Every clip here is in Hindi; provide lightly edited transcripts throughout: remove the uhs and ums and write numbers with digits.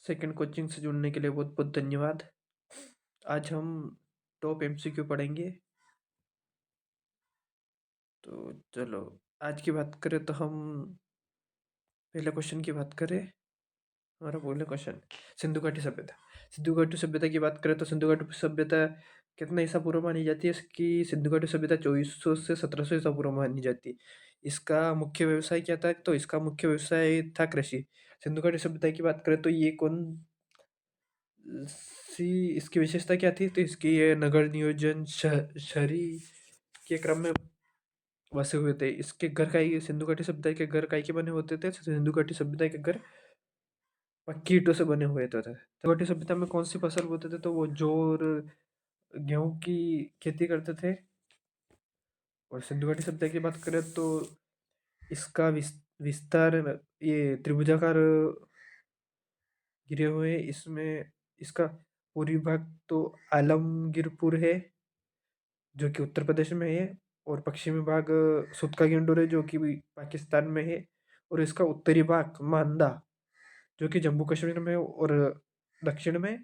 सेकंड कोचिंग से जुड़ने के लिए बहुत बहुत धन्यवाद। आज हम टॉप एमसीक्यू पढ़ेंगे। तो चलो, आज की बात करें तो हम पहले क्वेश्चन की बात करें। हमारा पहला क्वेश्चन, सिंधु घाटी सभ्यता। सिंधु घाटी सभ्यता की बात करें तो सिंधु घाटी सभ्यता कितना ईसा पूर्व मानी जाती है? इसकी सिंधु घाटी सभ्यता 2400 से 1700 ईसा पूर्व मानी जाती है। इसका मुख्य व्यवसाय क्या था? तो इसका मुख्य व्यवसाय था कृषि। सिंधु घाटी सभ्यता की बात करें तो ये कौन सी इसकी विशेषता क्या थी? तो इसकी ये नगर नियोजन शहरी के क्रम में बसे हुए थे। इसके घर का ही सिंधु घाटी सभ्यता के घर काहे के बने होते थे? सिंधु घाटी सभ्यता के घर पक्की ईंटों से बने हुए थे। सिंधु घाटी सभ्यता में कौन सी फसल बोते थे? तो वो जौ और गेहूं की खेती करते थे। और सिंधु घाटी सभ्यता की बात करें तो इसका विस्तार ये त्रिभुजाकार गिरे हुए हैं। इसमें इसका पूर्वी भाग तो आलमगीरपुर है जो कि उत्तर प्रदेश में है, और पश्चिमी भाग सुतका गिंडोर है जो कि पाकिस्तान में है, और इसका उत्तरी भाग मांदा जो कि जम्मू कश्मीर में है, और दक्षिण में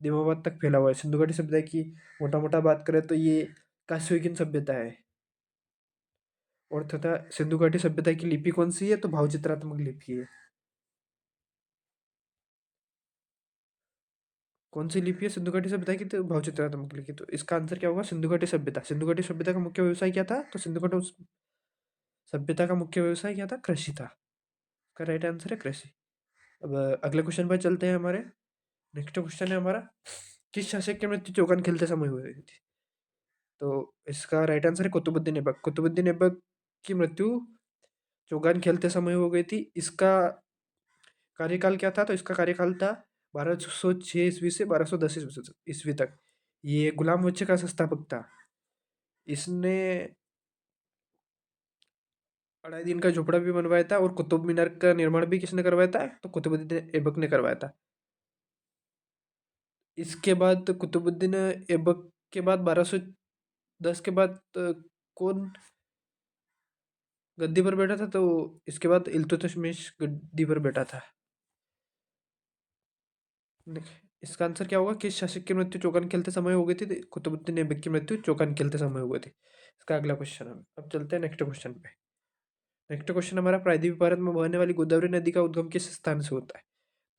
दिमाबाद तक फैला हुआ है। सिंधु घाटी सभ्यता की मोटा मोटा बात करें तो ये कास्ययुगीन सभ्यता है। और तथा सिंधु घाटी सभ्यता की लिपि कौन सी है? तो भावचित्रात्मक लिपि है। कौन सी लिपि है सिंधु घाटी सभ्यता की? तो भावचित्रात्मक लिपि। तो इसका आंसर क्या होगा? सिंधु घाटी सभ्यता। सिंधु घाटी सभ्यता का मुख्य व्यवसाय क्या था? तो सिंधु घाटी सभ्यता का मुख्य व्यवसाय क्या था? कृषि था। इसका राइट आंसर है कृषि। अब अगले क्वेश्चन पर चलते हैं। हमारे नेक्स्ट क्वेश्चन है हमारा, किस शासक की मृत्यु चौगान खेलते समय हुई थी? तो इसका राइट आंसर है कुतुबुद्दीन ऐबक। कुतुबुद्दीन ऐबक की मृत्यु चौगान खेलते समय हो गई थी। इसका कार्यकाल क्या था? तो इसका कार्यकाल था 1206 ईस्वी से 1210 ईस्वी तक। ये गुलाम वंश का संस्थापक था। इसने 2.5 दिन का झोपड़ा भी बनवाया था, और कुतुब मीनार का निर्माण भी किसने करवाया था? तो कुतुबुद्दीन ऐबक ने करवाया था। इसके बाद कुतुबुद्दीन ऐबक के बाद 1210 के बाद कौन गद्दी पर बैठा था? तो इसके बाद इल्तुतमिश गद्दी पर बैठा था। इसका आंसर क्या होगा? किस शासक की मृत्यु चौगान खेलते समय हो गई थी? तो कुतुबुद्दीन ऐबक की मृत्यु चौगान खेलते समय हो गई थी। इसका अगला क्वेश्चन है। अब चलते हैं नेक्स्ट क्वेश्चन पे। नेक्स्ट क्वेश्चन हमारा, प्रायद्वीप भारत में बहने वाली गोदावरी नदी का उद्गम किस स्थान से होता है?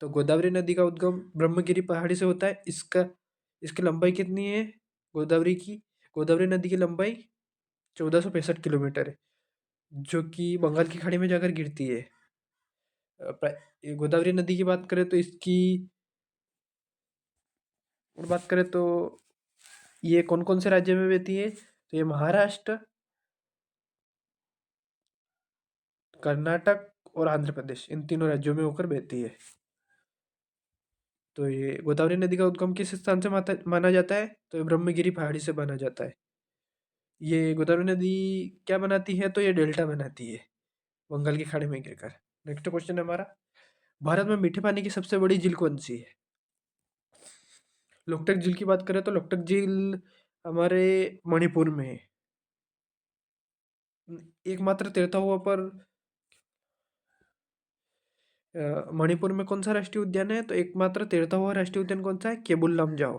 तो गोदावरी नदी का उद्गम ब्रह्मगिरी पहाड़ी से होता है। इसकी लंबाई कितनी है गोदावरी की? गोदावरी नदी की लंबाई 1465 किलोमीटर है, जो कि बंगाल की खाड़ी में जाकर गिरती है। ये गोदावरी नदी की बात करें तो इसकी और बात करें तो ये कौन कौन से राज्य में बहती है? तो ये महाराष्ट्र, कर्नाटक और आंध्र प्रदेश, इन तीनों राज्यों में होकर बहती है। तो ये गोदावरी नदी का उद्गम किस स्थान से माना जाता है? तो ये ब्रह्मगिरी पहाड़ी से माना जाता है। ये गोदावरी नदी क्या बनाती है? तो ये डेल्टा बनाती है बंगाल की खाड़ी में गिरकर। नेक्स्ट क्वेश्चन है हमारा, भारत में मीठे पानी की सबसे बड़ी झील कौन सी है? लोकटक झील की बात करें तो लोकटक झील हमारे मणिपुर में है। एकमात्र तैरता हुआ पर मणिपुर में कौन सा राष्ट्रीय उद्यान है? तो एकमात्र तैरता हुआ राष्ट्रीय उद्यान कौन सा है? केबुल लमजाओ।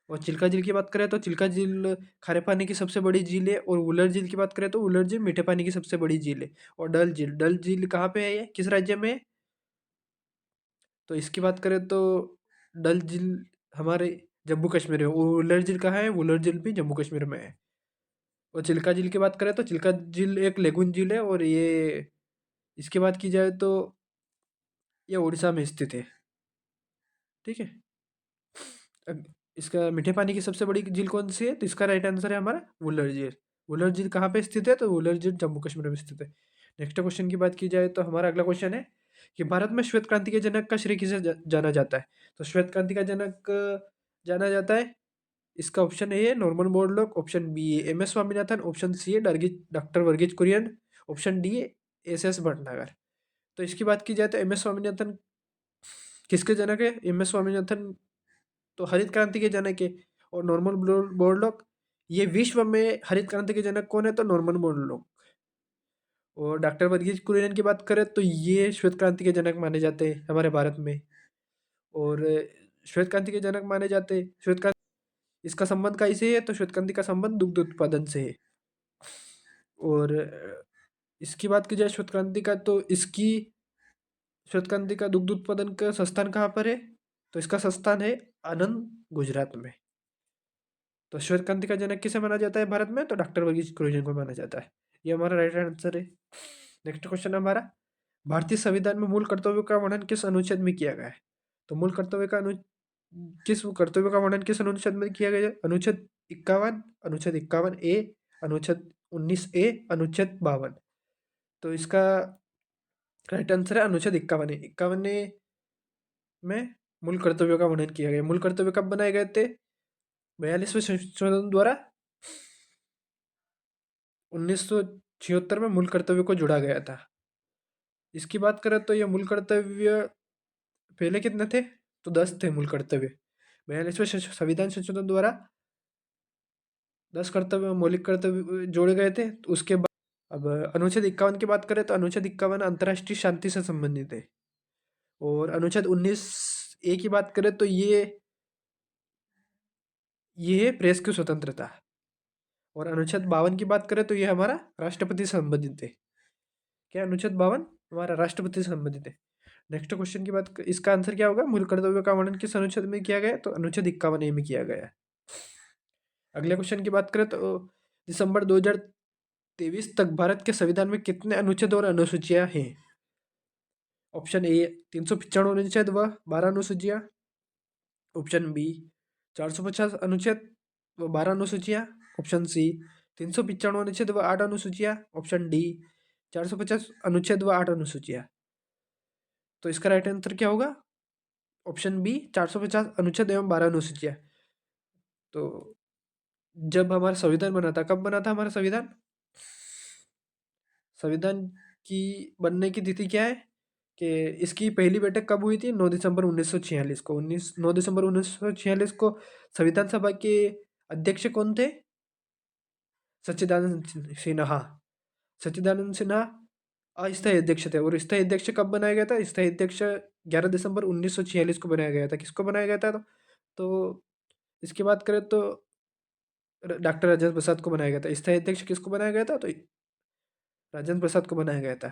और चिल्का झील की बात करें तो चिल्का झील खारे पानी की सबसे बड़ी झील है। और वुलर झील की बात करें तो वुलर झील मीठे पानी की सबसे बड़ी झील है। और डल झील कहाँ पे है? ये किस राज्य में है? तो इसकी बात करें तो डल झील हमारे जम्मू कश्मीर है। और वुलर झील कहाँ है? वुलर झील भी जम्मू कश्मीर में है। और चिल्का झील की बात करें तो चिल्का झील एक लेगुन झील है, और ये इसकी बात की जाए तो ये उड़ीसा में स्थित है। ठीक है। इसका मीठे पानी की सबसे बड़ी झील कौन सी है? तो इसका राइट आंसर है हमारा वुलर झील। वुलर झील कहाँ पे स्थित है? तो वुलर झील जम्मू कश्मीर में स्थित है। नेक्स्ट क्वेश्चन की बात की जाए तो हमारा अगला क्वेश्चन है कि भारत में श्वेत क्रांति के जनक का श्रेय किसे जाना जाता है? तो श्वेत क्रांति का जनक जाना जाता है, इसका ऑप्शन ए है नॉर्मन बोरलॉग, ऑप्शन बी है M S Swaminathan, option C है doctor Verghese Kurien, option D है एस एस भटनागर। तो इसकी बात की जाए तो एम एस स्वामीनाथन किसके जनक है? एम एस स्वामीनाथन तो हरित क्रांति के जनक है। और नॉर्मन बोरलॉग, ये विश्व में हरित क्रांति के जनक कौन है? तो नॉर्मन बोरलॉग। और डॉक्टर वर्गीज कुरियन की बात करें तो ये श्वेत क्रांति के जनक माने जाते हैं हमारे भारत में। और श्वेत क्रांति के जनक माने जाते हैं। श्वेत क्रांति इसका संबंध काहे से है, तो श्वेत क्रांति का संबंध दुग्ध उत्पादन से है। और इसकी बात की जाए श्वेत क्रांति का, तो इसकी श्वेत क्रांति का दुग्ध उत्पादन का संस्थान कहाँ पर है, तो इसका संस्थान है आनंद, गुजरात में। तो श्वेत क्रांति का जनक किसे माना जाता है भारत में, तो डॉक्टर वर्गीज कुरियन को माना जाता है। ये हमारा राइट आंसर है। नेक्स्ट क्वेश्चन हमारा, भारतीय संविधान में मूल कर्तव्यों का वर्णन किस अनुच्छेद में किया गया है, तो मूल कर्तव्य का किस कर्तव्य का वर्णन किस अनुच्छेद में किया गया है, अनुच्छेद 51, अनुच्छेद 51A, अनुच्छेद 19A, अनुच्छेद 52। तो इसका राइट आंसर है अनुच्छेद 51A। 51A में मूल कर्तव्यों का वर्णन किया गया। मूल कर्तव्य कब बनाए गए थे, 42वें संशोधन द्वारा 1976 में मूल कर्तव्य को जोड़ा गया था। इसकी बात करें तो ये मूल कर्तव्य पहले कितने थे, तो 10 थे मूल कर्तव्य। 42वें संविधान संशोधन द्वारा 10 कर्तव्य, मौलिक कर्तव्य जोड़े गए थे। तो उसके बाद अब अनुच्छेद 51 की बात करें तो अनुच्छेद 51 अंतर्राष्ट्रीय शांति से संबंधित है। और अनुच्छेद 19A की बात करें तो ये है प्रेस की स्वतंत्रता। और अनुच्छेद 52 की बात करें तो ये हमारा राष्ट्रपति से संबंधित है। क्या अनुच्छेद 52 हमारा राष्ट्रपति से संबंधित है। नेक्स्ट क्वेश्चन की बात, इसका आंसर क्या होगा, मूल कर्तव्य का वर्णन किस अनुच्छेद में किया गया, तो अनुच्छेद 51A में किया गया है। अगले क्वेश्चन की बात करें तो दिसंबर 2023 तक भारत के संविधान में कितने अनुच्छेद और अनुसूचियां हैं। ऑप्शन ए 395 अनुच्छेद व 12 अनुसूचियां, ऑप्शन बी 450 अनुच्छेद व 12 अनुसूचियां, ऑप्शन सी 395 अनुच्छेद व 8 अनुसूचियां, ऑप्शन डी 450 अनुच्छेद व 8 अनुसूचियां। तो इसका राइट आंसर क्या होगा, ऑप्शन बी 450 अनुच्छेद एवं 12 अनुसूचियां। तो जब हमारा संविधान बना था, कब बना था हमारा संविधान, संविधान की बनने की तिथि क्या है, कि इसकी पहली बैठक कब हुई थी, 9 दिसंबर 1946 को। 9 दिसंबर 1946 को संविधान सभा के अध्यक्ष कौन थे, सच्चिदानंद सिन्हा। सच्चिदानंद सिन्हा अस्थायी अध्यक्ष थे। और स्थायी अध्यक्ष कब बनाया गया था, स्थायी अध्यक्ष 11 दिसंबर 1946 को बनाया गया था। किसको बनाया गया था, तो इसकी बात करें तो डॉक्टर राजेंद्र प्रसाद को बनाया गया था। स्थायी अध्यक्ष किसको बनाया गया था, तो राजेंद्र प्रसाद को बनाया गया था।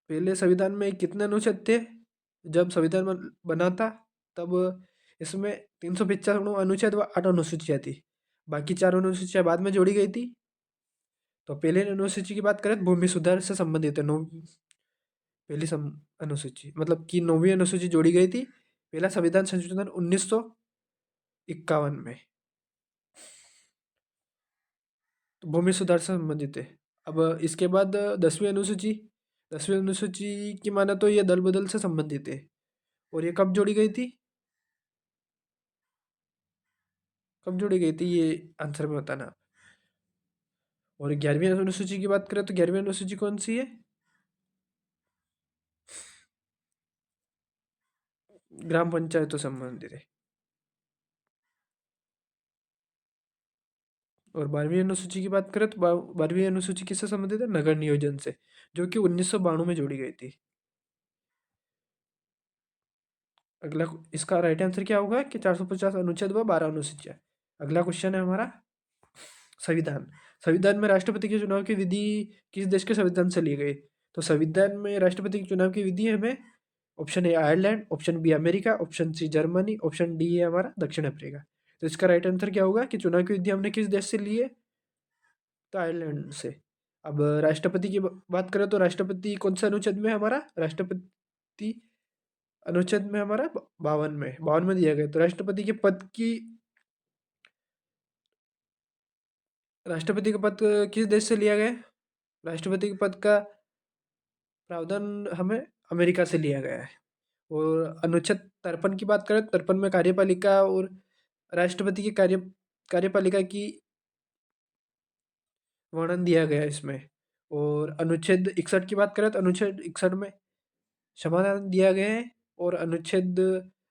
पहले संविधान में कितने अनुच्छेद थे, जब संविधान बना था तब इसमें 395 अनुच्छेद व 8 अनुसूचियाँ थी। बाकी 4 अनुसूचियाँ बाद में जोड़ी गई थी। तो पहले अनुसूची की बात करें तो भूमि सुधार से संबंधित है। पहली अनुसूची मतलब कि 9वीं अनुसूची जोड़ी गई थी पहला संविधान संशोधन 1951 में। तो भूमि सुधार से संबंधित है। अब इसके बाद 10वीं अनुसूची, 10वीं अनुसूची की माने तो ये दल बदल से संबंधित है। और ये कब जोड़ी गई थी, कब जोड़ी गई थी, ये आंसर में बताना। और 11वीं अनुसूची की बात करें तो 11वीं अनुसूची कौन सी है, ग्राम पंचायतों से संबंधित है। और 12वीं अनुसूची की बात करें तो 12वीं अनुसूची किससे संबंधित है, नगर नियोजन से, जो कि 1992 में जोड़ी गई थी। अगला इसका राइट आंसर क्या होगा कि 450 अनुच्छेद व 12 अनुसूचियाँ। अगला क्वेश्चन है हमारा संविधान। संविधान में राष्ट्रपति के चुनाव की विधि किस देश के संविधान से ली गई, तो संविधान में राष्ट्रपति के चुनाव की विधि हमें option A Ireland, option B America, option C Germany, option D है हमारा दक्षिण अफ्रीका। तो इसका राइट आंसर क्या होगा कि चुनाव की विधि हमने किस देश से ली है, तो आयरलैंड से। अब राष्ट्रपति की बात करें तो राष्ट्रपति कौन सा अनुच्छेद में है हमारा, राष्ट्रपति अनुच्छेद में हमारा 52 में दिया गया। तो राष्ट्रपति के पद की, राष्ट्रपति का पद किस देश से लिया गया, राष्ट्रपति के पद का प्रावधान हमें अमेरिका से लिया गया है। और अनुच्छेद 53 की बात करें, 53 में कार्यपालिका और राष्ट्रपति की कार्यपालिका की वर्णन दिया गया है इसमें। और अनुच्छेद 61 की बात करें तो अनुच्छेद 61 में समाधान दिया गया है। और अनुच्छेद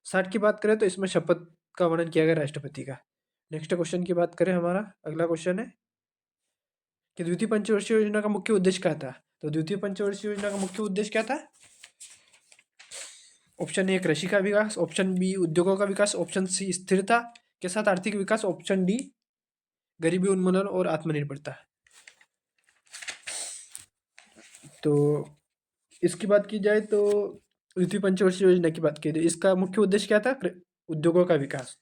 60 की बात करें तो इसमें शपथ का वर्णन किया गया राष्ट्रपति का। नेक्स्ट क्वेश्चन की बात करें, हमारा अगला क्वेश्चन है कि द्वितीय पंचवर्षीय योजना का मुख्य उद्देश्य क्या था। तो द्वितीय पंचवर्षीय योजना का मुख्य उद्देश्य क्या था, ऑप्शन ए कृषि का विकास, ऑप्शन बी उद्योगों का विकास, ऑप्शन सी स्थिरता के साथ आर्थिक विकास, ऑप्शन डी गरीबी उन्मूलन और आत्मनिर्भरता। तो इसकी बात की जाए तो द्वितीय पंचवर्षीय योजना की बात की जाए, इसका मुख्य उद्देश्य क्या था? उद्योगों का विकास।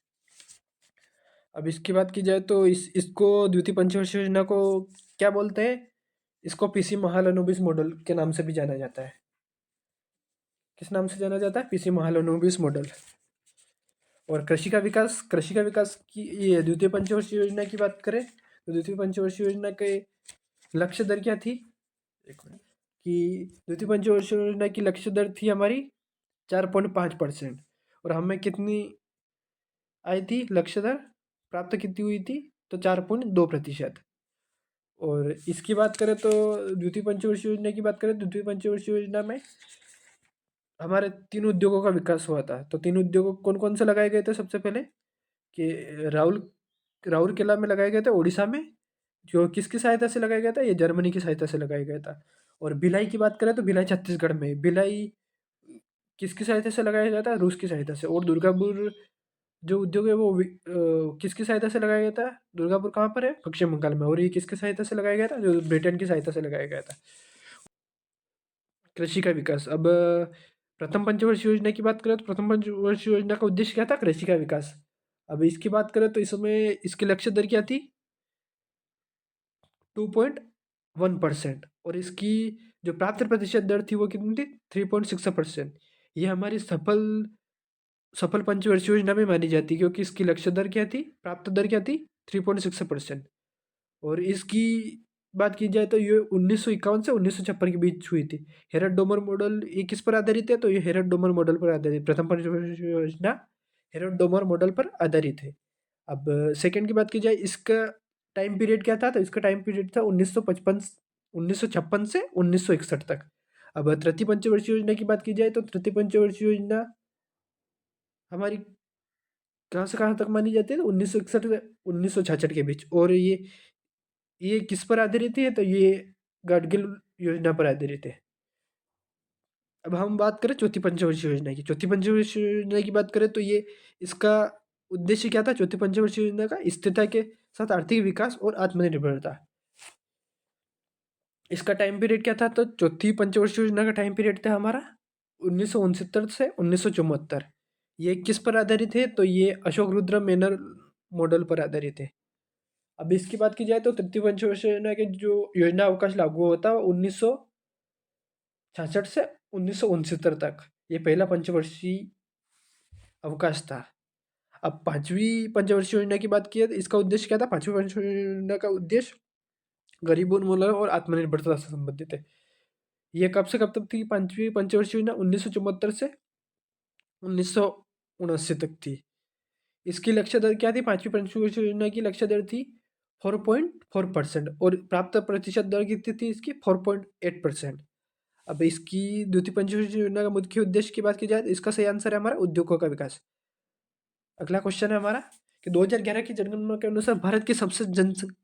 अब इसकी बात की जाए तो इसको द्वितीय पंचवर्षीय योजना को क्या बोलते हैं? इसको पीसी महालनोबिस मॉडल के नाम से भी जाना जाता है। किस नाम से जाना जाता है? PC Mahalanobis model. और कृषि का विकास की ये द्वितीय पंचवर्षीय योजना की बात करें तो द्वितीय पंचवर्षीय योजना के लक्ष्य दर क्या थी? एक मिनट। कि द्वितीय पंचवर्षीय योजना की लक्ष्य दर थी हमारी 4.5%। और हमें कितनी आई थी लक्ष्य दर? प्राप्त कितनी हुई थी? तो 4.2%। और इसकी बात करें तो द्वितीय पंचवर्षीय योजना की बात करें तो द्वितीय पंचवर्षीय योजना में हमारे 3 उद्योगों का विकास हुआ था। तो 3 उद्योग कौन कौन से लगाए गए थे? सबसे पहले कि राउरकेला में लगाया गया था, उड़ीसा में, जो किसकी सहायता से लगाया गया था? ये जर्मनी की सहायता से लगाया गया था। और भिलाई की बात करें तो भिलाई छत्तीसगढ़ में। भिलाई किसकी सहायता से लगाया गया था? रूस की सहायता से। और दुर्गापुर जो उद्योग है वो किसकी सहायता से लगाया गया था? दुर्गापुर कहाँ पर है? पश्चिम बंगाल में। और ये किसकी सहायता से लगाया गया था? जो ब्रिटेन की सहायता से लगाया गया था। कृषि का विकास। अब प्रथम पंचवर्षीय योजना की बात करें तो प्रथम पंचवर्षीय योजना का उद्देश्य क्या था? कृषि का विकास। अब इसकी बात करें तो इसमें इसकी लक्ष्य दर क्या थी? 2.1%। और इसकी जो प्राप्त प्रतिशत दर थी वो कितनी थी? 3.6%। ये हमारी सफल सफल पंचवर्षीय योजना में मानी जाती है, क्योंकि इसकी लक्ष्य दर क्या थी? प्राप्त दर क्या थी? 3.6%। और इसकी बात की जाए तो ये 1951 से 1956 के बीच हुई थी। हेरल्ड डोमर मॉडल ये किस पर आधारित है? तो ये हेरल्ड डोमर मॉडल पर आधारित, प्रथम पंचवर्षीय योजना हेरल्ड डोमर मॉडल पर आधारित है। अब सेकंड की बात की जाए, इसका टाइम पीरियड क्या था? तो इसका टाइम पीरियड था 1956 से 1961 तक। अब तृतीय पंचवर्षीय योजना की बात की जाए तो तृतीय पंचवर्षीय योजना हमारी कहाँ से कहाँ तक मानी जाती है? तो 1961 से 1966 के बीच। और ये किस पर आधारित है? तो ये गाडगिल योजना पर आधारित है। अब हम बात करें चौथी पंचवर्षीय योजना की। चौथी पंचवर्षीय योजना की बात करें तो ये इसका उद्देश्य क्या था? चौथी पंचवर्षीय योजना का स्थिरता के साथ आर्थिक विकास और आत्मनिर्भरता। इसका टाइम पीरियड क्या था? तो चौथी पंचवर्षीय योजना का टाइम पीरियड था हमारा 1969 से 1974। ये किस पर आधारित है? तो ये अशोक रुद्र मेनन मॉडल पर आधारित है। अब इसकी बात की जाए तो तृतीय पंचवर्षीय योजना के जो योजना अवकाश लागू होता है 1966 से 1969 तक। ये पहला पंचवर्षीय अवकाश था। अब पांचवी पंचवर्षीय योजना की बात की है तो इसका उद्देश्य क्या था? पांचवी पंचवर्षीय योजना का उद्देश्य गरीब उन्मूलन और आत्मनिर्भरता से संबंधित है। ये कब से कब तक थी पांचवी पंचवर्षीय योजना? 1974 से 1979 तक थी। इसकी लक्ष्य दर क्या थी? पांचवी पंचवर्षीय योजना की लक्ष्य दर थी 4.4%। और प्राप्त प्रतिशत दर कितनी थी इसकी? 4.8%। अब इसकी द्वितीय पंचवर्षीय योजना का मुख्य उद्देश्य की बात की जाए तो इसका सही आंसर है हमारा उद्योगों का विकास। अगला क्वेश्चन है हमारा कि 2011 की जनगणना के अनुसार भारत की सबसे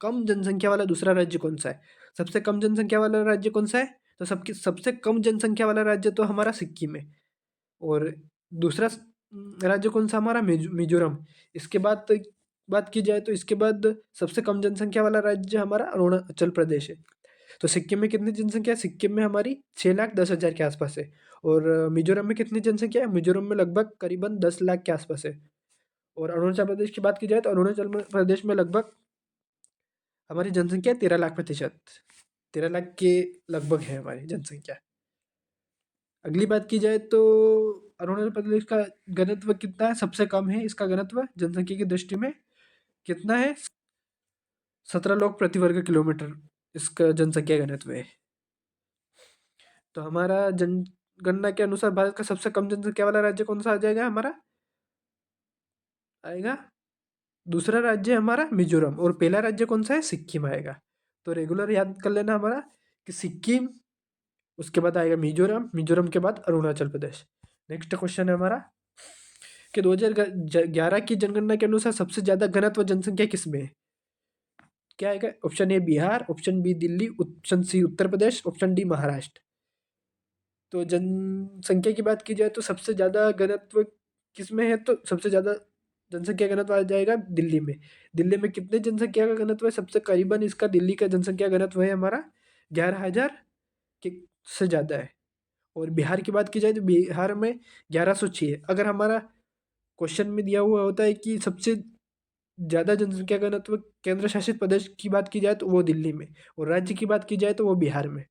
कम जनसंख्या वाला दूसरा राज्य कौन सा है? सबसे कम जनसंख्या वाला राज्य कौन सा है? तो सबसे कम जनसंख्या वाला राज्य तो हमारा सिक्किम है। और दूसरा राज्य कौन सा? हमारा मिजोरम। इसके बाद बात की जाए तो इसके बाद सबसे कम जनसंख्या वाला राज्य हमारा अरुणाचल प्रदेश है। तो सिक्किम में कितनी जनसंख्या है? सिक्किम में हमारी 6,10,000 के आसपास है। और मिजोरम में कितनी जनसंख्या है? मिजोरम में लगभग करीबन 10 लाख के आसपास है। और अरुणाचल प्रदेश की बात की जाए तो अरुणाचल प्रदेश में लगभग हमारी जनसंख्या 13 लाख। 13 लाख के लगभग है हमारी जनसंख्या। अगली बात की जाए तो अरुणाचल प्रदेश का घनत्व कितना है? सबसे कम है इसका घनत्व जनसंख्या की दृष्टि में। कितना है? 17 लोग प्रति वर्ग किलोमीटर इसका जनसंख्या घनत्व है। तो हमारा जनगणना के अनुसार भारत का सबसे कम जनसंख्या वाला राज्य कौन सा आ जाएगा हमारा? आएगा दूसरा राज्य हमारा मिजोरम। और पहला राज्य कौन सा है? सिक्किम आएगा। तो रेगुलर याद कर लेना हमारा कि सिक्किम, उसके बाद आएगा मिजोरम, मिजोरम के बाद अरुणाचल प्रदेश। नेक्स्ट क्वेश्चन है हमारा कि 2011 की जनगणना के अनुसार सबसे ज्यादा घनत्व जनसंख्या किसमें है? क्या आएगा? Option A Bihar, option B Delhi, option C Uttar Pradesh, option D Maharashtra. तो जनसंख्या की बात की जाए तो सबसे ज़्यादा घनत्व किसमें है, तो सबसे ज़्यादा जनसंख्या घनत्व आ जाएगा दिल्ली में। दिल्ली में कितने जनसंख्या का घनत्व है, सबसे करीबन इसका दिल्ली का जनसंख्या घनत्व है हमारा 11,000 के से ज़्यादा है। और बिहार की बात की जाए तो बिहार में 1106 है। अगर हमारा क्वेश्चन में दिया हुआ होता है कि सबसे ज़्यादा जनसंख्या घनत्व केंद्र शासित प्रदेश की बात की जाए तो वो दिल्ली में, और राज्य की बात की जाए तो वो बिहार में।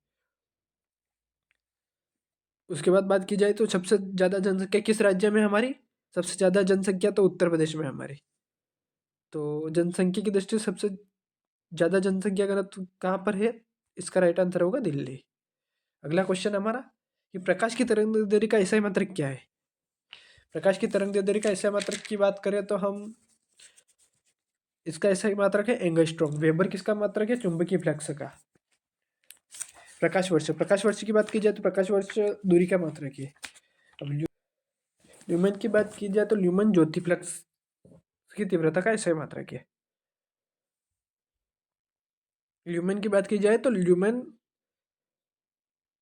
उसके बाद बात की जाए तो सबसे ज़्यादा जनसंख्या किस राज्य में हमारी, सबसे ज़्यादा जनसंख्या तो उत्तर प्रदेश में हमारी। तो जनसंख्या की दृष्टि से सबसे ज़्यादा जनसंख्या घनत्व कहाँ पर है, इसका राइट आंसर होगा दिल्ली। अगला क्वेश्चन हमारा कि प्रकाश की तरंग दैर्ध्य का ऐसा मात्रक क्या है। प्रकाश की तरंग दैर्ध्य का ऐसा मात्रक की बात करें तो हम इसका ऐसा मात्रक है एंगस्ट्रॉम। वेबर किसका मात्रक है, चुंबकीय फ्लक्स का। प्रकाश वर्ष की बात की जाए तो प्रकाश वर्ष दूरी का मात्रक है। अब ल्यूमेन की बात की जाए तो ल्यूमेन ज्योति फ्लक्स की तीव्रता का ऐसा मात्रक है। ल्यूमेन की बात की जाए तो ल्यूमेन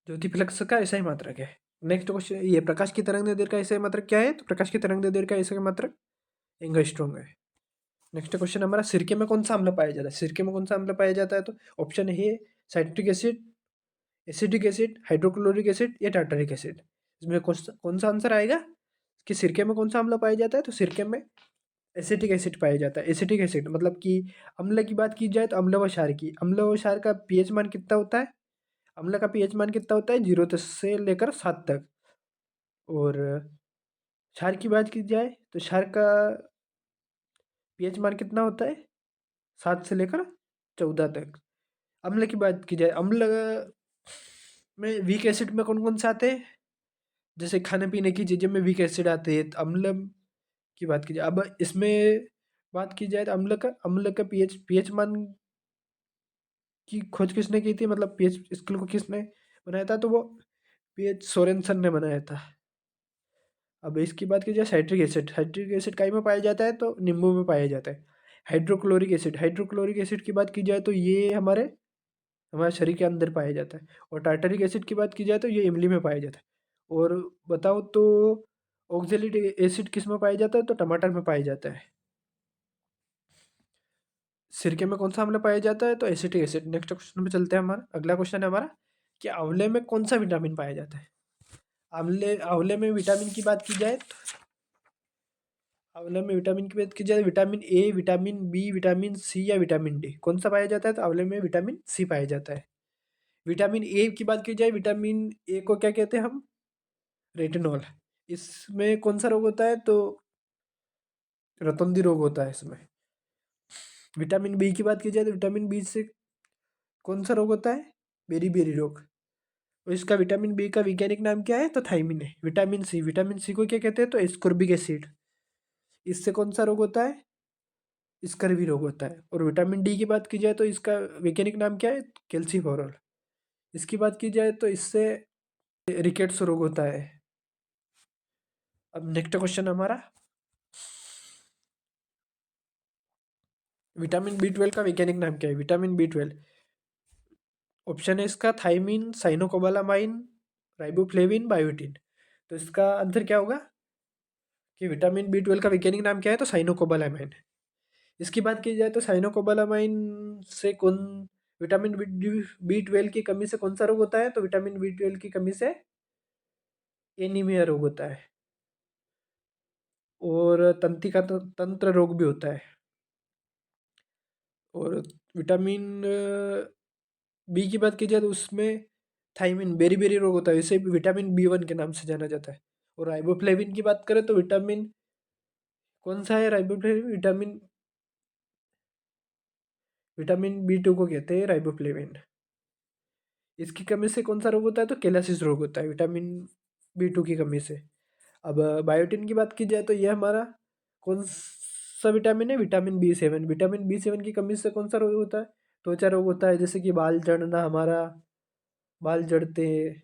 ज्योति फ्लक्स का ऐसा ही मात्रक है। नेक्स्ट क्वेश्चन ये प्रकाश की तरंग दैर्ध्य का ऐसा मात्रक क्या है, तो प्रकाश की तरंग दैर्ध्य का ऐसा मात्रक एंगस्ट्रॉम है। नेक्स्ट क्वेश्चन हमारा सिरके में कौन सा अम्ल पाया जाता है। सिरके में कौन सा अम्ल पाया जाता है, तो ऑप्शन ए citric acid, acetic acid, hydrochloric acid या टार्टरिक एसिड। इसमें कौन सा आंसर आएगा कि सिरके में कौन सा अम्ल पाया जाता है, तो सिरके में एसिटिक एसिड पाया जाता है। एसिटिक एसिड मतलब कि अम्ल की बात की जाए तो अम्ल व क्षार की, अम्ल व क्षार का पीएच मान कितना होता है, अम्ल का पीएच मान कितना होता है 0 से लेकर 7 तक। और क्षार की बात की जाए तो क्षार का पीएच मान कितना होता है 7 से लेकर 14 तक। अम्ल की बात की जाए, अम्ल में वीक एसिड में कौन कौन से आते हैं, जैसे खाने पीने की चीज़ें में वीक एसिड आते हैं, तो अम्ल की बात की जाए। अब इसमें बात की जाए तो अम्ल का पीएच पीएच मान की खोज किसने की थी, मतलब पीएच स्केल को किसने बनाया था, तो वो पीएच सोरेनसन ने बनाया था। अब इसकी बात की जाए साइट्रिक एसिड, साइट्रिक एसिड काई में पाया जाता है, तो नींबू में पाया जाता है। हाइड्रोक्लोरिक एसिड, हाइड्रोक्लोरिक एसिड की बात की जाए तो ये हमारे शरीर के अंदर पाया जाता है। और टार्टरिक एसिड की बात की जाए तो ये इमली में पाया जाता है। और बताओ तो ऑक्जेलिक एसिड किस में पाया जाता है, तो टमाटर में पाया जाता है। सिरके में कौन सा अम्ल पाया जाता है, तो एसिटिक एसिड। नेक्स्ट क्वेश्चन पे चलते हैं। हमारा अगला क्वेश्चन है हमारा कि आंवले में कौन सा विटामिन पाया जाता है। आंवले आंवले में विटामिन की बात की जाए तो आंवले में विटामिन की बात की जाए, vitamin A, vitamin B, vitamin C या विटामिन डी, कौन सा पाया जाता है, तो आंवले में विटामिन सी पाया जाता है। विटामिन ए की बात की जाए, विटामिन ए को क्या कहते हैं हम, रेटिनॉल। इसमें कौन सा रोग होता है, तो रतौंधी रोग होता है इसमें। विटामिन बी की बात की जाए तो विटामिन बी से कौन सा रोग होता है, बेरी बेरी रोग। और इसका विटामिन बी का वैज्ञानिक नाम क्या है, तो थाइमिन है। विटामिन सी को क्या कहते हैं, तो एस्कोर्बिक एसिड। इससे कौन सा रोग होता है, स्कर्वी रोग होता है। और विटामिन डी की बात की जाए तो इसका वैज्ञानिक नाम क्या है, कैल्सीफेरॉल। इसकी बात की जाए तो इससे रिकेट्स रोग होता है। अब नेक्स्ट क्वेश्चन हमारा, विटामिन बी 12 का वैज्ञानिक नाम क्या है। विटामिन बी 12 ऑप्शन है इसका थाइमिन, साइनोकोबालामाइन, राइबोफ्लेविन, बायोटिन। तो इसका आंसर क्या होगा कि विटामिन बी 12 का वैज्ञानिक नाम क्या है, तो साइनोकोबालामाइन। इसकी बात की जाए तो साइनोकोबालामाइन से कौन विटामिन बी 12 की कमी से कौन सा रोग होता है, तो विटामिन बी 12 की कमी से एनीमिया रोग होता है। और तंत्रिका तंत्र रोग भी होता है। और विटामिन बी की बात की जाए तो उसमें थाइमिन, बेरी बेरी रोग होता है, इसे विटामिन बी 1 के नाम से जाना जाता है। और राइबोफ्लेविन की बात करें तो विटामिन कौन सा है, राइबोफ्लेविन विटामिन विटामिन बी 2 को कहते हैं राइबोफ्लेविन। इसकी कमी से कौन सा रोग होता है, तो केलासिस रोग होता है विटामिन बी 2 की कमी से। अब बायोटिन की बात की जाए तो यह हमारा कौन सा विटामिन है, विटामिन बी 7। विटामिन बी 7 की कमी से कौन सा रोग होता है, त्वचा रोग होता है, जैसे कि बाल झड़ना, हमारा बाल झड़ते हैं।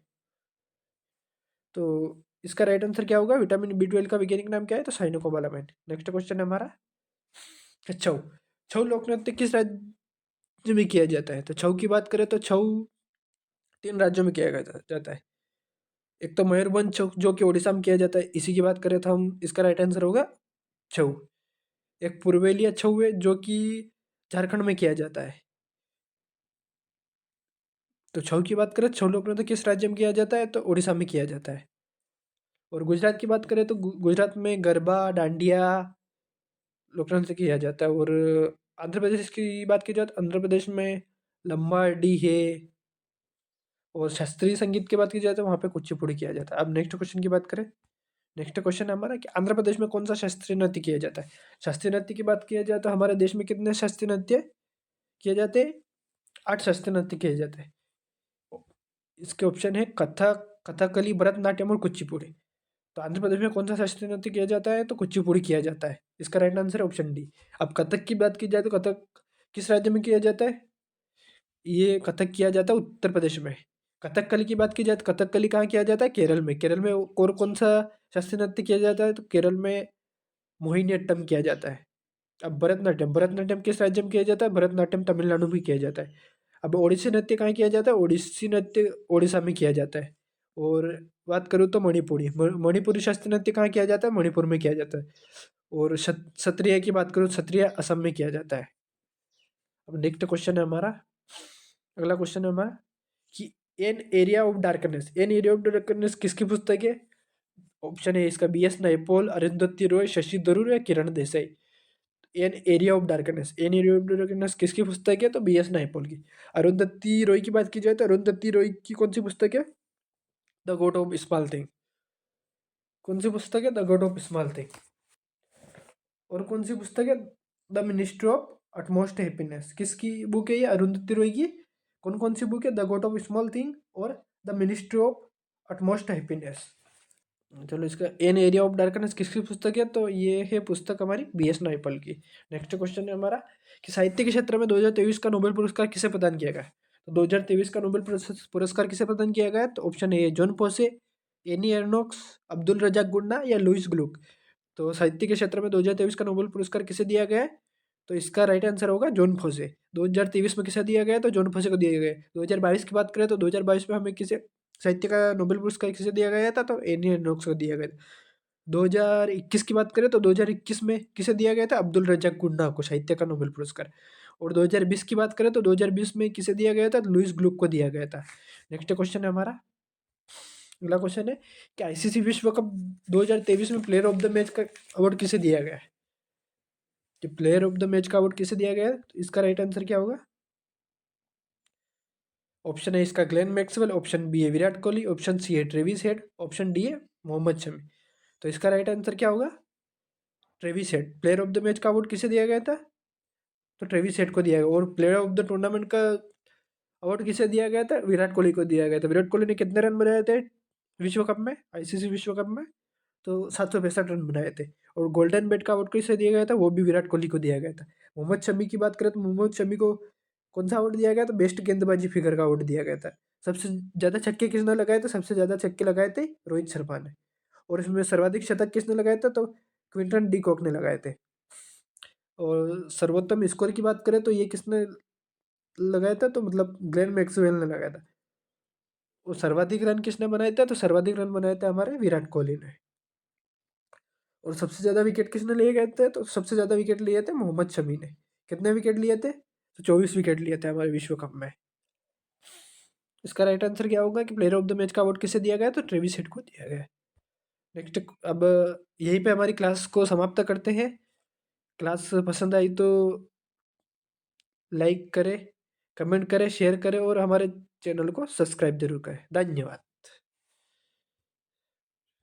तो इसका राइट आंसर क्या होगा, विटामिन बी 12 का वैज्ञानिक नाम क्या है, तो साइनोकोबालामाइन। नेक्स्ट क्वेश्चन है हमारा छऊ। छऊ लोक नृत्य किस राज्य में किया जाता है, तो छऊ की बात करें तो छऊ 3 राज्यों में किया जाता है। एक तो मयूरभंज छऊ जो कि उड़ीसा में किया जाता है, इसी की बात करें तो हम इसका राइट आंसर होगा छऊ। एक पूर्वेलिया छऊ है जो कि झारखंड में किया जाता है। तो छऊ की बात करें, छऊ लोक नृत्य किस राज्य में किया जाता है, तो उड़ीसा में किया जाता है। और गुजरात की बात करें तो गुजरात में गरबा डांडिया लोक नृत्य किया जाता है। और आंध्र प्रदेश की बात की जाए तो आंध्र प्रदेश में लम्बा डी है। और शास्त्रीय संगीत की बात की जाए तो वहाँ पे कुचिपुड़ी किया जाता है। अब नेक्स्ट क्वेश्चन की बात करें। नेक्स्ट क्वेश्चन है हमारा कि आंध्र प्रदेश में कौन सा शास्त्रीय नृत्य किया जाता है। शास्त्रीय नृत्य की बात किया जाए तो हमारे देश में कितने शास्त्रीय नृत्य किए जाते हैं, 8 शास्त्रीय नृत्य किए जाते हैं। इसके ऑप्शन है कथक, कथकली, भरतनाट्यम और कुचिपुड़ी। तो आंध्र प्रदेश में कौन सा शास्त्रीय नृत्य किया जाता है, तो कुचिपुड़ी किया जाता है। इसका राइट आंसर है ऑप्शन डी। अब कथक की बात की जाए तो कथक किस राज्य में किया जाता है, ये कथक किया जाता है उत्तर प्रदेश में। कथकली की बात की जाए तो कथकली कहाँ किया जाता है, केरल में। केरल में और कौन सा शास्त्रीय नृत्य किया जाता है, तो केरल में मोहिनीअट्टम किया जाता है। अब भरतनाट्यम, भरतनाट्यम किस राज्य में किया जाता है, भरतनाट्यम तमिलनाडु में किया जाता है। अब ओडिसी नृत्य कहाँ किया जाता है, ओडिसी नृत्य ओडिशा में किया जाता है। और बात करूँ तो मणिपुरी, मणिपुरी शास्त्रीय नृत्य कहाँ किया जाता है, मणिपुर में किया जाता है। और क्षत्रिय की बात करूँ, क्षत्रिय असम में किया जाता है। अब नेक्स्ट क्वेश्चन है हमारा, अगला क्वेश्चन है हमारा कि an area of darkness, an area of darkness किसकी पुस्तक है। ऑप्शन है इसका V S Naipaul, Arundhati Roy, Shashi Tharoor या Kiran Desai. An area of darkness, an area of darkness किसकी पुस्तक है, तो बी एस नायपॉल की। अरुंधति रॉय की बात की जाए तो अरुंधति रॉय की कौन सी पुस्तक है, the god of small thing. कौन सी पुस्तक है, the god of small thing. और कौन सी पुस्तक है, the ministry of utmost happiness. किसकी बुक है ये, अरुंधति रॉय की। कौन कौन सी बुक है, the god of small thing और the ministry of utmost happiness. चलो इसका एन एरिया ऑफ डार्कनेस किसकी पुस्तक है, तो ये है पुस्तक हमारी बी एस नायपॉल की। नेक्स्ट क्वेश्चन है हमारा कि साहित्य के क्षेत्र में 2023 का नोबेल पुरस्कार किसे प्रदान किया गया। तो 2023 का नोबेल पुरस्कार किसे प्रदान किया गया, तो option A Jon Fosse, Annie Ernaux, Abdulrazak Gurnah या लुइस ग्लुक। तो साहित्य के क्षेत्र में 2023 का नोबेल पुरस्कार किसे दिया गया है, तो इसका राइट आंसर होगा जॉन फोसे। 2023 में किसे दिया गया है, तो जॉन फोसे को दिया गया है। 2022 की बात करें तो 2022 में हमें किसे साहित्य का नोबेल पुरस्कार किसे दिया गया था, तो एनी एर्नोक्स को दिया गया था। 2021 की बात करें तो 2021 में किसे दिया गया था, अब्दुल रज़ाक गुन्ना को साहित्य का नोबेल पुरस्कार। और 2020 की बात करें तो 2020 में किसे दिया गया था, लुइस ग्लुक को दिया गया था। नेक्स्ट क्वेश्चन है हमारा, अगला क्वेश्चन है कि आईसीसी विश्व कप 2023 में प्लेयर ऑफ द मैच का अवार्ड किसे दिया गया है। कि प्लेयर ऑफ द मैच का अवार्ड किसे दिया गया है, तो इसका राइट आंसर क्या होगा। ऑप्शन है इसका ग्लेन मैक्सवेल, ऑप्शन बी है विराट कोहली, ऑप्शन सी है ट्रेविस हेड, ऑप्शन डी है मोहम्मद शमी। तो इसका राइट आंसर क्या होगा, Travis head. Player of the match का अवार्ड किसे दिया गया था, तो ट्रेविस हेड को दिया गया। और प्लेयर ऑफ द टूर्नामेंट का अवार्ड किसे दिया गया था, विराट कोहली को दिया गया था। विराट कोहली ने कितने रन बनाए थे विश्व कप में, आईसीसी विश्व कप में, तो 765 रन बनाए थे। और गोल्डन बैट का अवार्ड किसे दिया गया था, वो भी विराट कोहली को दिया गया था। मोहम्मद शमी की बात करें तो मोहम्मद शमी को कौन सा अवार्ड दिया गया था, बेस्ट गेंदबाजी फिगर का अवार्ड दिया गया था। सबसे ज़्यादा छक्के किसने लगाए थे, सबसे ज़्यादा छक्के लगाए थे रोहित शर्मा ने। और इसमें सर्वाधिक शतक किसने लगाए थे, तो क्विंटन डी कॉक ने लगाए थे। और सर्वोत्तम स्कोर की बात करें तो ये किसने लगाया था, तो मतलब ग्लेन मैक्सवेल ने लगाया था। और सर्वाधिक रन किसने बनाए थे, तो सर्वाधिक रन बनाए थे हमारे विराट कोहली ने। और सबसे ज़्यादा विकेट किसने लिए गए थे, तो सबसे ज़्यादा विकेट लिए थे मोहम्मद शमी ने। कितने विकेट लिए थे, तो 24 विकेट लिए थे हमारे विश्व कप में। इसका राइट आंसर क्या होगा कि प्लेयर ऑफ द मैच का अवार्ड किसे दिया गया, तो ट्रेविस हेड को दिया गया। नेक्स्ट, अब यहीं पे हमारी क्लास को समाप्त करते हैं। क्लास पसंद आई तो लाइक करें, कमेंट करें, शेयर करें और हमारे चैनल को सब्सक्राइब जरूर करें। धन्यवाद।